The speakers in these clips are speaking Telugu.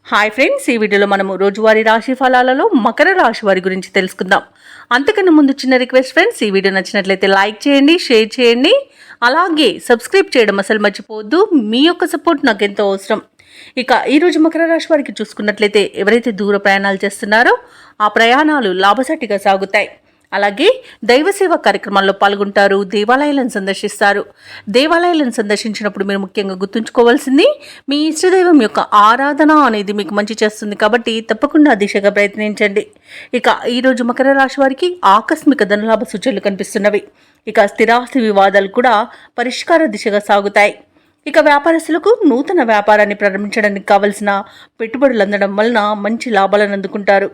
హాయ్ ఫ్రెండ్స్, ఈ వీడియోలో మనము రోజువారీ రాశి ఫలాలలో మకర రాశి వారి గురించి తెలుసుకుందాం. అంతకన్నా ముందు చిన్న రిక్వెస్ట్ ఫ్రెండ్స్, ఈ వీడియో నచ్చినట్లయితే లైక్ చేయండి, షేర్ చేయండి, అలాగే సబ్స్క్రైబ్ చేయడం అసలు మర్చిపోవద్దు. మీ యొక్క సపోర్ట్ నాకు ఎంతో అవసరం. ఇక ఈరోజు మకర రాశి వారికి చూసుకున్నట్లయితే ఎవరైతే దూర ప్రయాణాలు చేస్తున్నారో ఆ ప్రయాణాలు లాభసాటిగా సాగుతాయి. అలాగే దైవసేవ కార్యక్రమాల్లో పాల్గొంటారు, దేవాలయాలను సందర్శిస్తారు. దేవాలయాలను సందర్శించినప్పుడు మీరు ముఖ్యంగా గుర్తుంచుకోవాల్సింది మీ ఇష్టదైవం యొక్క ఆరాధన అనేది మీకు మంచి చేస్తుంది కాబట్టి తప్పకుండా దిశగా ప్రయత్నించండి. ఇక ఈరోజు మకర రాశి వారికి ఆకస్మిక ధనలాభ సూచనలు కనిపిస్తున్నవి. ఇక స్థిరాస్తి వివాదాలు కూడా పరిష్కార దిశగా సాగుతాయి. ఇక వ్యాపారస్తులకు నూతన వ్యాపారాన్ని ప్రారంభించడానికి కావలసిన పెట్టుబడులు అందడం వలన మంచి లాభాలను అందుకుంటారు.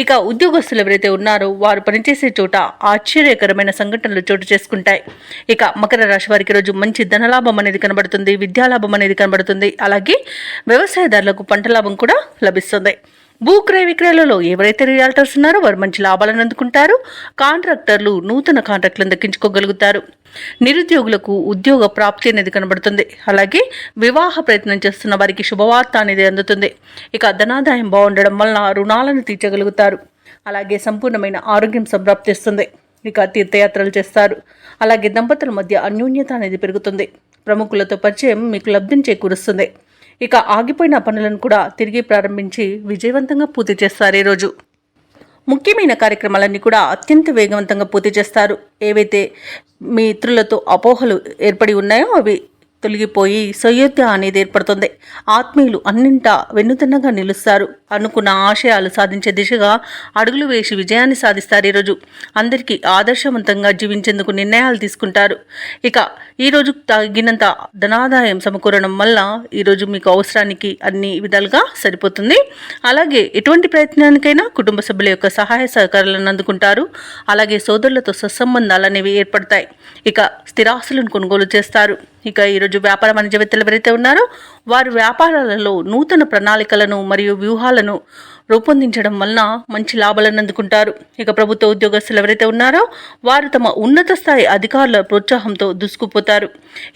ఇక ఉద్యోగస్తులు ఎవరైతే ఉన్నారో వారు పనిచేసే చోట ఆశ్చర్యకరమైన సంఘటనలు చోటు చేసుకుంటాయి. ఇక మకర రాశి వారికి రోజు మంచి ధనలాభం అనేది కనబడుతుంది, విద్యాలాభం అనేది కనబడుతుంది. అలాగే వ్యవసాయదారులకు పంట లాభం కూడా లభిస్తుంది. భూక్రయ విక్రయాలలో ఎవరైతే రియాల్టర్స్ ఉన్నారో వారు మంచి లాభాలను అందుకుంటారు. కాంట్రాక్టర్లు నూతన కాంట్రాక్టులను దక్కించుకోగలుగుతారు. నిరుద్యోగులకు ఉద్యోగ ప్రాప్తి అనేది కనబడుతుంది. అలాగే వివాహ ప్రయత్నం చేస్తున్న వారికి శుభవార్త అనేది అందుతుంది. ఇక ధనాదాయం బాగుండడం వలన రుణాలను తీర్చగలుగుతారు. అలాగే సంపూర్ణమైన ఆరోగ్యం సంప్రాప్తిస్తుంది. ఇక తీర్థయాత్రలు చేస్తారు. అలాగే దంపతుల మధ్య అన్యోన్యత అనేది పెరుగుతుంది. ప్రముఖులతో పరిచయం మీకు లబ్ధిని చేకూరుస్తుంది. ఇక ఆగిపోయిన పనులను కూడా తిరిగి ప్రారంభించి విజయవంతంగా పూర్తి చేస్తారు. ఈరోజు ముఖ్యమైన కార్యక్రమాలన్నీ కూడా అత్యంత వేగవంతంగా పూర్తి చేస్తారు. ఏవైతే మీ ఇతరులతో అపోహలు ఏర్పడి ఉన్నాయో అవి తొలగిపోయి సయోధ్య అనేది ఏర్పడుతుంది. ఆత్మీయులు అన్నింటా వెన్నుదన్నగా నిలుస్తారు. అనుకున్న ఆశయాలు సాధించే దిశగా అడుగులు వేసి విజయాన్ని సాధిస్తారు. ఈరోజు అందరికీ ఆదర్శవంతంగా జీవించేందుకు నిర్ణయాలు తీసుకుంటారు. ఇక ఈరోజు తగినంత ధనాదాయం సమకూరడం వల్ల ఈరోజు మీకు అవసరానికి అన్ని విధాలుగా సరిపోతుంది. అలాగే ఎటువంటి ప్రయత్నానికైనా కుటుంబ సభ్యుల యొక్క సహాయ సహకారాలను అందుకుంటారు. అలాగే సోదరులతో సత్సంబంధాలు అనేవి ఏర్పడతాయి. ఇక స్థిరాస్తులను కొనుగోలు చేస్తారు. ఇక ఈరోజు వ్యాపార వాణిజ్యవేత్తలు ఎవరైతే ఉన్నారో వారు వ్యాపారాలలో నూతన ప్రణాళికలను మరియు వ్యూహాలను రూపొందించడం వలన మంచి లాభాలను అందుకుంటారు. ఇక ప్రభుత్వ ఉద్యోగస్తులు ఎవరైతే ఉన్నారో వారు తమ ఉన్నత స్థాయి అధికారుల ప్రోత్సాహంతో దూసుకుపోతారు.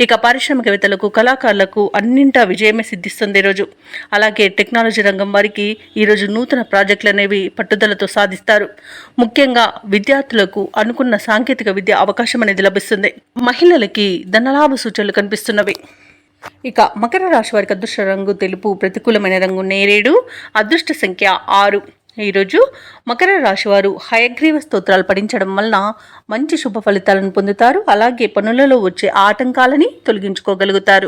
ఇక పారిశ్రామికవేత్తలకు, కళాకారులకు అన్నింటా విజయమే సిద్ధిస్తుంది ఈరోజు. అలాగే టెక్నాలజీ రంగం వారికి ఈరోజు నూతన ప్రాజెక్టులు అనేవి పట్టుదలతో సాధిస్తారు. ముఖ్యంగా విద్యార్థులకు అనుకున్న సాంకేతిక విద్య అవకాశం అనేది లభిస్తుంది. మహిళలకి ధనలాభ సూచనలు కనిపిస్తున్నవి. ఇక మకర రాశి వారికి అదృష్ట రంగు తెలుపు, ప్రతికూలమైన రంగు నేరేడు, అదృష్ట సంఖ్య 6. ఈరోజు మకర రాశి వారు హయగ్రీవ స్తోత్రాలు పఠించడం వలన మంచి శుభ ఫలితాలను పొందుతారు. అలాగే పనులలో వచ్చే ఆటంకాలని తొలగించుకోగలుగుతారు.